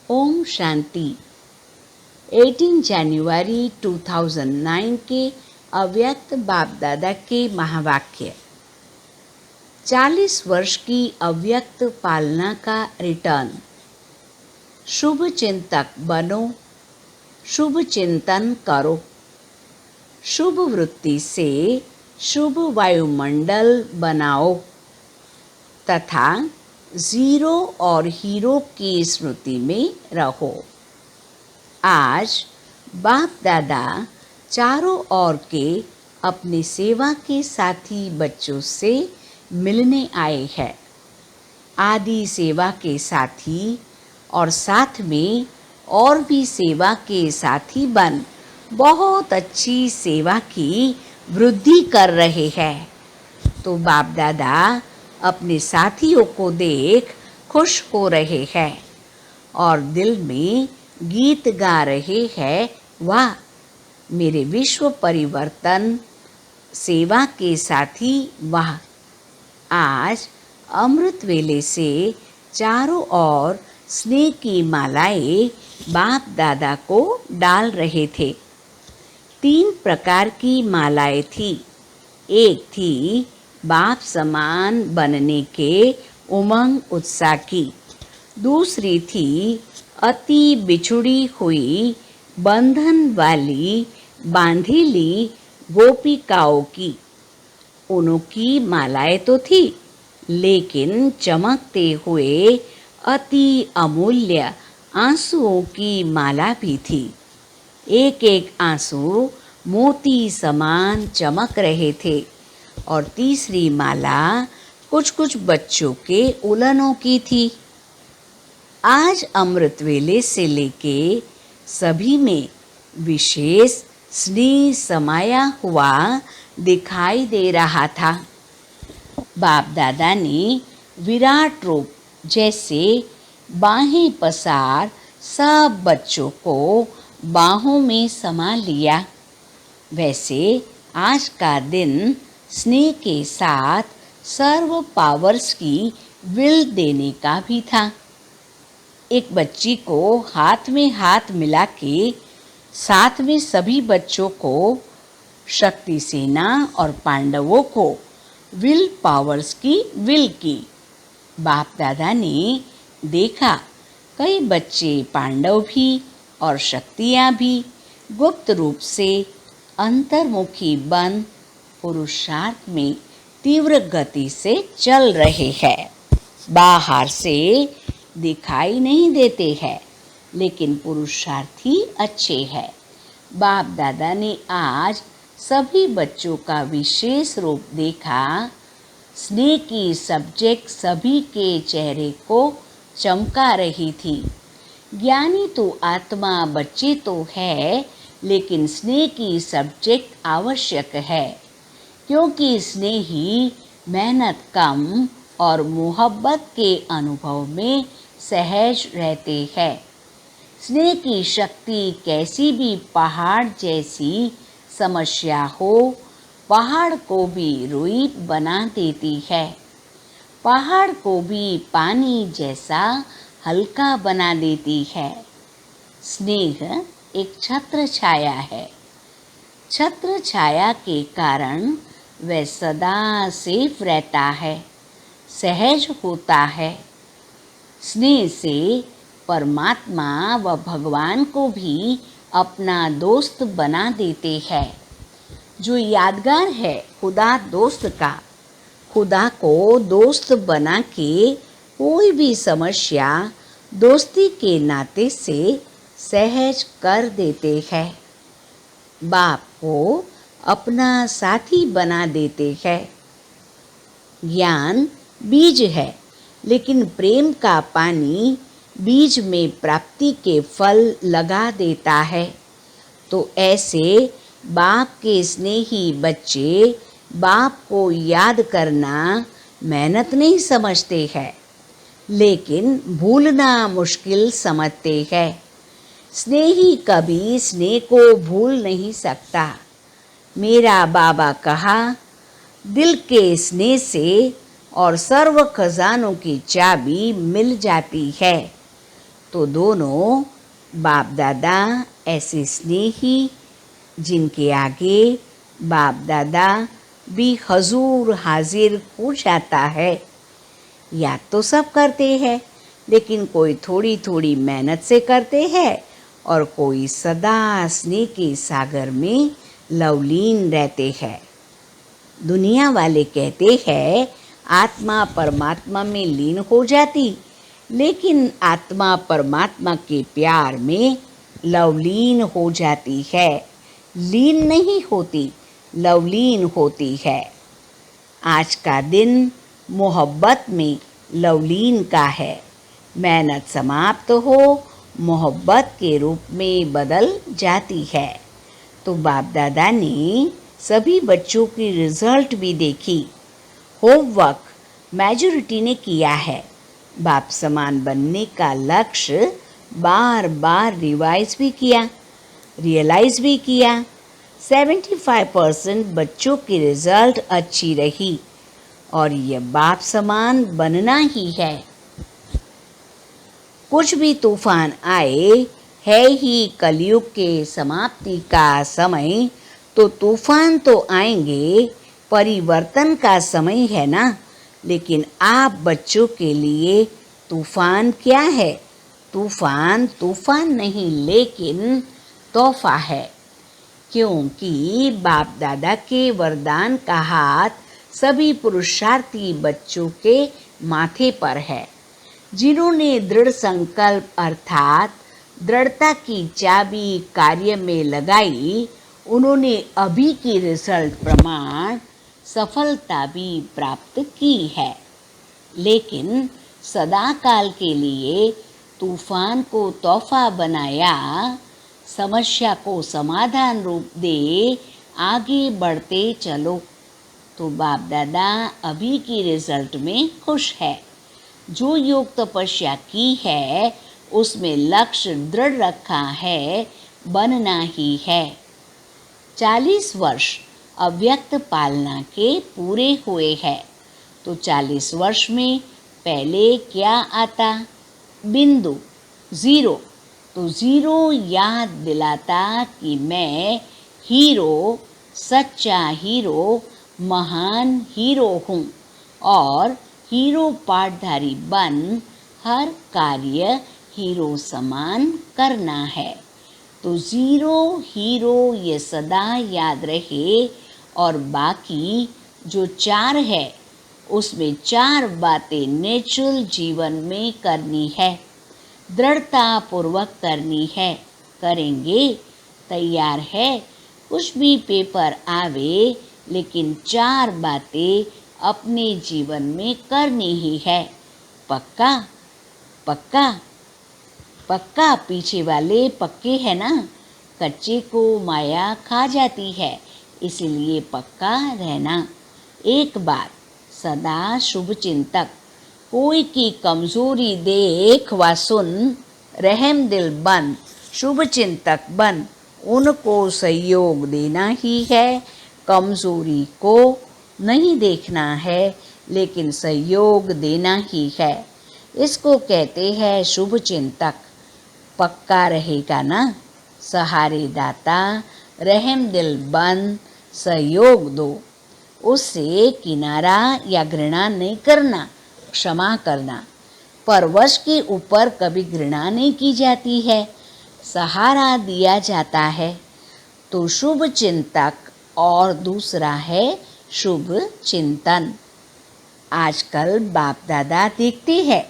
ओम शांति। 18 जनवरी 2009 के अव्यक्त बाप दादा के महावाक्य। 40 वर्ष की अव्यक्त पालना का रिटर्न। शुभ चिंतक बनो, शुभ चिंतन करो, शुभ वृत्ति से शुभ वायुमंडल बनाओ तथा जीरो और हीरो की स्मृति में रहो। आज बाप दादा चारों ओर के अपनी सेवा के साथी बच्चों से मिलने आए हैं। आदि सेवा के साथी और साथ में और भी सेवा के साथी बन बहुत अच्छी सेवा की वृद्धि कर रहे हैं। तो बाप दादा अपने साथियों को देख खुश हो रहे हैं और दिल में गीत गा रहे हैं, वाह मेरे विश्व परिवर्तन सेवा के साथी, वाह। आज अमृत वेले से चारों ओर स्नेह की मालाएं बाप दादा को डाल रहे थे। 3 प्रकार की मालाएं थी। एक थी बाप समान बनने के उमंग उत्साह की। दूसरी थी अति बिछुड़ी हुई बंधन वाली बांधीली गोपिकाओं की। उनकी मालाएं तो थी, लेकिन चमकते हुए अति अमूल्य आंसुओं की माला भी थी। एक एक आंसू मोती समान चमक रहे थे। और तीसरी माला कुछ कुछ बच्चों के उलनों की थी। आज अमृत वेले से लेके सभी में विशेष स्नेह समाया हुआ दिखाई दे रहा था। बाप दादा ने विराट रूप जैसे बाहें पसार सब बच्चों को बाहों में समा लिया। वैसे आज का दिन स्नेह के साथ सर्व पावर्स की विल देने का भी था। एक बच्ची को हाथ में हाथ मिला के साथ में सभी बच्चों को, शक्ति सेना और पांडवों को विल पावर्स की विल की। बाप दादा ने देखा कई बच्चे पांडव भी और शक्तियाँ भी गुप्त रूप से अंतर्मुखी बन पुरुषार्थ में तीव्र गति से चल रहे हैं। बाहर से दिखाई नहीं देते हैं, लेकिन पुरुषार्थी अच्छे हैं। बाप दादा ने आज सभी बच्चों का विशेष रूप देखा। स्नेह की सब्जेक्ट सभी के चेहरे को चमका रही थी। ज्ञानी तो आत्मा बच्चे तो है, लेकिन स्नेह की सब्जेक्ट आवश्यक है, क्योंकि स्नेह ही मेहनत कम और मोहब्बत के अनुभव में सहज रहते हैं। स्नेह की शक्ति कैसी भी पहाड़ जैसी समस्या हो, पहाड़ को भी रुई बना देती है। पहाड़ को भी पानी जैसा हल्का बना देती है। स्नेह एक छत्र छाया है। छत्र छाया के कारण वह सदा सेफ रहता है, सहज होता है। स्नेह से परमात्मा व भगवान को भी अपना दोस्त बना देते हैं। जो यादगार है खुदा दोस्त का, खुदा को दोस्त बना के कोई भी समस्या दोस्ती के नाते से सहज कर देते हैं। बाप को अपना साथी बना देते हैं। ज्ञान बीज है, लेकिन प्रेम का पानी बीज में प्राप्ति के फल लगा देता है। तो ऐसे बाप के स्नेही बच्चे बाप को याद करना मेहनत नहीं समझते हैं, लेकिन भूलना मुश्किल समझते हैं। स्नेही कभी स्नेह को भूल नहीं सकता। मेरा बाबा कहा, दिल के स्नेह से और सर्व खजानों की चाबी मिल जाती है। तो दोनों बाप दादा ऐसे स्नेही जिनके आगे बाप दादा भी हजूर हाजिर हो जाता है। याद तो सब करते हैं, लेकिन कोई थोड़ी थोड़ी मेहनत से करते हैं और कोई सदा स्नेह के सागर में लवलीन रहते हैं। दुनिया वाले कहते हैं आत्मा परमात्मा में लीन हो जाती, लेकिन आत्मा परमात्मा के प्यार में लवलीन हो जाती है। लीन नहीं होती, लवलीन होती है। आज का दिन मोहब्बत में लवलीन का है। मेहनत समाप्त हो मोहब्बत के रूप में बदल जाती है। तो बाप दादा ने सभी बच्चों की रिजल्ट भी देखी। होमवर्क मेजॉरिटी ने किया है। बाप समान बनने का लक्ष्य बार बार रिवाइज भी किया, रियलाइज भी किया। 75% बच्चों की रिजल्ट अच्छी रही और ये बाप समान बनना ही है। कुछ भी तूफान आए, है ही कलयुग के समाप्ति का समय, तो तूफान तो आएंगे, परिवर्तन का समय है ना। लेकिन आप बच्चों के लिए तूफान क्या है? तूफान तूफान नहीं, लेकिन तोहफा है, क्योंकि बाप दादा के वरदान का हाथ सभी पुरुषार्थी बच्चों के माथे पर है। जिन्होंने दृढ़ संकल्प अर्थात दृढ़ता की चाबी कार्य में लगाई, उन्होंने अभी की रिजल्ट प्रमाण सफलता भी प्राप्त की है। लेकिन सदा काल के लिए तूफान को तोहफा बनाया, समस्या को समाधान रूप दे आगे बढ़ते चलो। तो बाप दादा अभी की रिजल्ट में खुश है। जो योग तपस्या की है उसमें लक्ष्य दृढ़ रखा है, बनना ही है। 40 वर्ष अव्यक्त पालना के पूरे हुए हैं। तो 40 वर्ष में पहले क्या आता? बिंदु, ज़ीरो। तो ज़ीरो याद दिलाता कि मैं हीरो, सच्चा हीरो, महान हीरो हूँ और हीरो पाठधारी बन हर कार्य हीरो समान करना है। तो ज़ीरो हीरो ये सदा याद रहे और बाकी जो 4 है उसमें 4 बातें नेचुरल जीवन में करनी है, दृढ़ता पूर्वक करनी है। करेंगे, तैयार है। कुछ भी पेपर आवे, लेकिन 4 बातें अपने जीवन में करनी ही है। पक्का पक्का पक्का। पीछे वाले पक्के हैं ना। कच्चे को माया खा जाती है, इसलिए पक्का रहना। एक बात, सदा शुभ चिंतक, कोई की कमजोरी देख व सुन, रहम दिल बन, शुभ चिंतक बन, उनको सहयोग देना ही है। कमजोरी को नहीं देखना है, लेकिन सहयोग देना ही है। इसको कहते हैं शुभ चिंतक। पक्का रहेगा ना? सहारे दाता, रहम दिल बन, सहयोग दो। उससे किनारा या घृणा नहीं करना, क्षमा करना। परवश के ऊपर कभी घृणा नहीं की जाती है, सहारा दिया जाता है। तो शुभ चिंतक और दूसरा है शुभ चिंतन। आजकल बाप दादा देखते हैं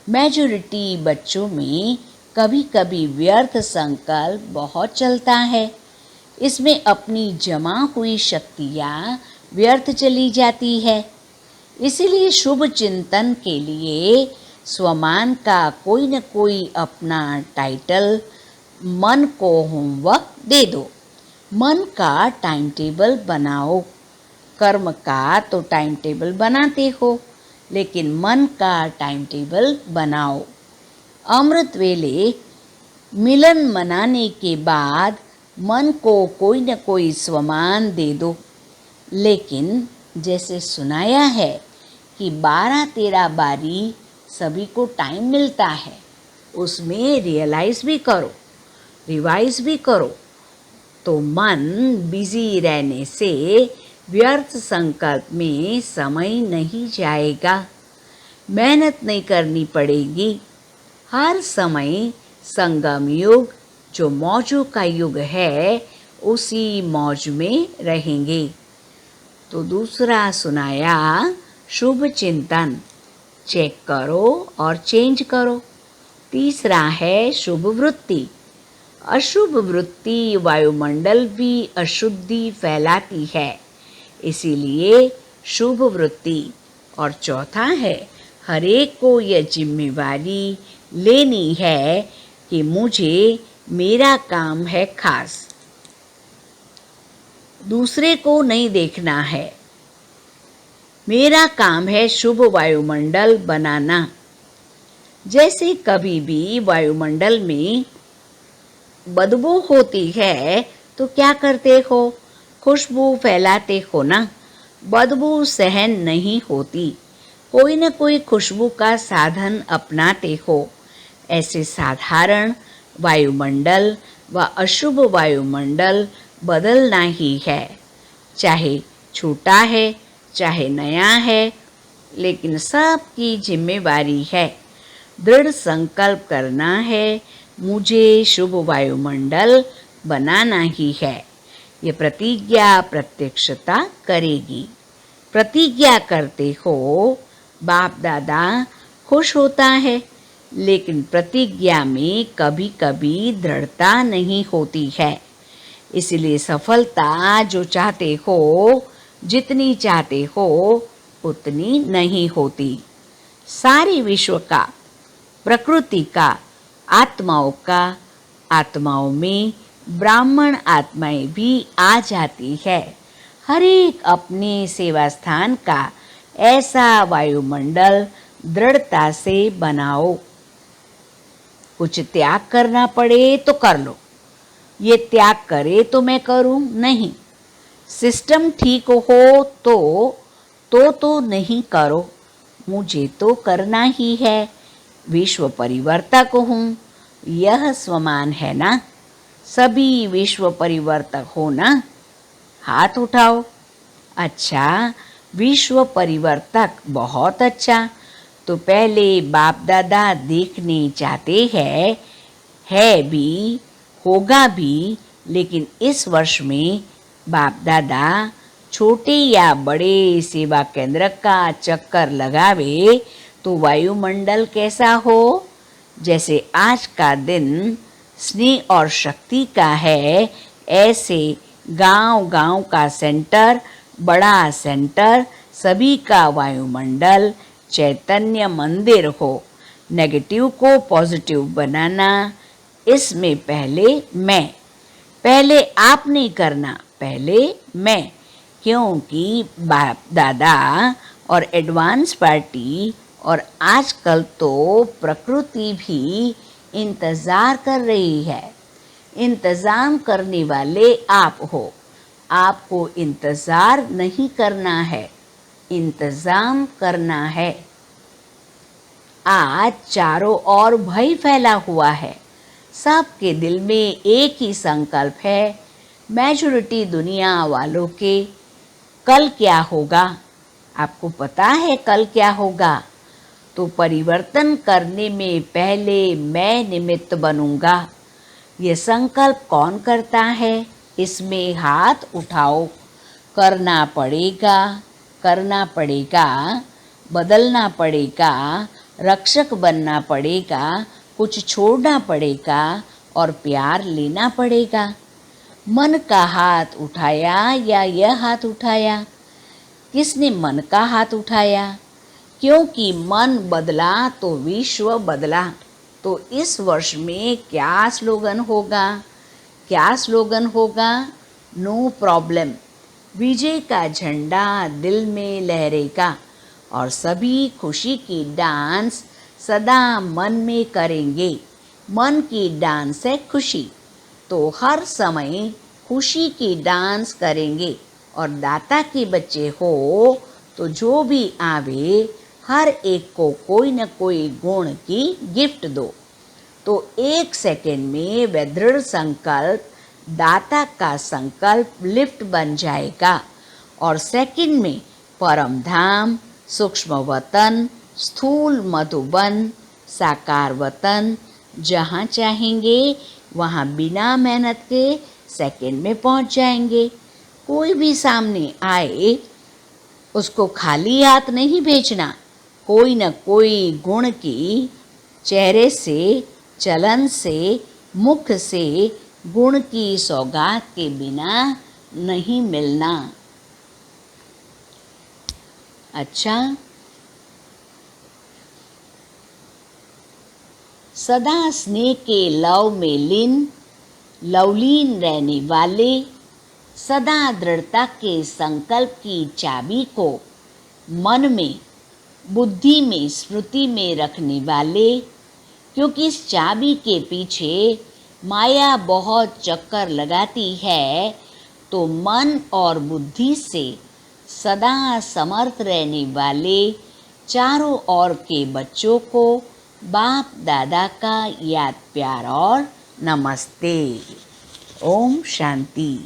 मेजॉरिटी बच्चों में कभी कभी व्यर्थ संकल्प बहुत चलता है। इसमें अपनी जमा हुई शक्तियाँ व्यर्थ चली जाती है। इसीलिए शुभ चिंतन के लिए स्वमान का कोई न कोई अपना टाइटल मन को होमवर्क दे दो। मन का टाइम टेबल बनाओ। कर्म का तो टाइम टेबल बनाते हो, लेकिन मन का टाइम टेबल बनाओ। अमृत वेले मिलन मनाने के बाद मन को कोई न कोई स्वमान दे दो। लेकिन जैसे सुनाया है कि 12-13 बारी सभी को टाइम मिलता है, उसमें रियलाइज भी करो, रिवाइज भी करो। तो मन बिजी रहने से व्यर्थ संकल्प में समय नहीं जाएगा, मेहनत नहीं करनी पड़ेगी। हर समय संगम युग जो मौजों का युग है उसी मौज में रहेंगे। तो दूसरा सुनाया शुभ चिंतन, चेक करो और चेंज करो। तीसरा है शुभ वृत्ति, अशुभ वृत्ति वायुमंडल भी अशुद्धि फैलाती है, इसीलिए शुभ वृत्ति। और चौथा है हरेक को यह जिम्मेवारी लेनी है कि मुझे मेरा काम है खास, दूसरे को नहीं देखना है। मेरा काम है शुभ वायुमंडल बनाना। जैसे कभी भी वायुमंडल में बदबू होती है तो क्या करते हो, खुशबू फैलाते हो ना। बदबू सहन नहीं होती, कोई न कोई खुशबू का साधन अपनाते हो। ऐसे साधारण वायुमंडल व अशुभ वायुमंडल बदलना ही है, चाहे छोटा है चाहे नया है, लेकिन सबकी जिम्मेवारी है। दृढ़ संकल्प करना है, मुझे शुभ वायुमंडल बनाना ही है। ये प्रतिज्ञा प्रत्यक्षता करेगी। प्रतिज्ञा करते हो, बाप दादा खुश होता है, लेकिन प्रतिज्ञा में कभी कभी दृढ़ता नहीं होती है। इसलिए सफलता जो चाहते हो, जितनी चाहते हो उतनी नहीं होती। सारे विश्व का, प्रकृति का, आत्माओं में ब्राह्मण आत्माएं भी आ जाती है। हर एक अपने सेवा स्थान का ऐसा वायुमंडल दृढ़ता से बनाओ। कुछ त्याग करना पड़े तो कर लो, ये त्याग करे तो मैं करूं नहीं। सिस्टम ठीक हो तो नहीं करो, मुझे तो करना ही है। विश्व परिवर्तक हूँ, यह स्वमान है ना। सभी विश्व परिवर्तक हो ना, हाथ उठाओ। अच्छा, विश्व परिवर्तक, बहुत अच्छा। तो पहले बाप दादा देखने चाहते हैं, है भी होगा भी, लेकिन इस वर्ष में बाप दादा छोटे या बड़े सेवा केंद्र का चक्कर लगावे तो वायुमंडल कैसा हो। जैसे आज का दिन स्नेह और शक्ति का है, ऐसे गांव गांव का सेंटर, बड़ा सेंटर, सभी का वायुमंडल चैतन्य मंदिर हो। नेगेटिव को पॉजिटिव बनाना, इसमें पहले आप नहीं करना, पहले मैं। क्योंकि बाप दादा और एडवांस पार्टी और आजकल तो प्रकृति भी इंतज़ार कर रही है। इंतज़ाम करने वाले आप हो, आपको इंतज़ार नहीं करना है, इंतज़ाम करना है। आज चारों ओर भय फैला हुआ है, सबके दिल में एक ही संकल्प है, मेजॉरिटी दुनिया वालों के कल क्या होगा। आपको पता है कल क्या होगा, तो परिवर्तन करने में पहले मैं निमित्त बनूंगा। ये संकल्प कौन करता है, इसमें हाथ उठाओ। करना पड़ेगा, करना पड़ेगा, बदलना पड़ेगा, रक्षक बनना पड़ेगा, कुछ छोड़ना पड़ेगा और प्यार लेना पड़ेगा। मन का हाथ उठाया या यह हाथ उठाया? किसने मन का हाथ उठाया? क्योंकि मन बदला तो विश्व बदला। तो इस वर्ष में क्या स्लोगन होगा? क्या स्लोगन होगा? No problem. विजय का झंडा दिल में लहरेगा और सभी खुशी की डांस सदा मन में करेंगे। मन की डांस है खुशी, तो हर समय खुशी की डांस करेंगे। और दाता के बच्चे हो तो जो भी आवे, हर एक को कोई न कोई गुण की गिफ्ट दो। तो 1 सेकंड में वह दृढ़ संकल्प दाता का संकल्प लिफ्ट बन जाएगा और सेकंड में परम धाम, सूक्ष्म वतन, स्थूल मधुबन, साकार वतन, जहाँ चाहेंगे वहाँ बिना मेहनत के सेकंड में पहुँच जाएंगे। कोई भी सामने आए उसको खाली हाथ नहीं भेजना, कोई न कोई गुण की चेहरे से, चलन से, मुख से गुण की सौगात के बिना नहीं मिलना। अच्छा, सदा स्नेह के लव में लवलीन रहने वाले, सदा दृढ़ता के संकल्प की चाबी को मन में, बुद्धि में, स्मृति में रखने वाले, क्योंकि इस चाबी के पीछे माया बहुत चक्कर लगाती है, तो मन और बुद्धि से सदा समर्थ रहने वाले चारों ओर के बच्चों को बाप दादा का याद प्यार और नमस्ते। ओम शांति।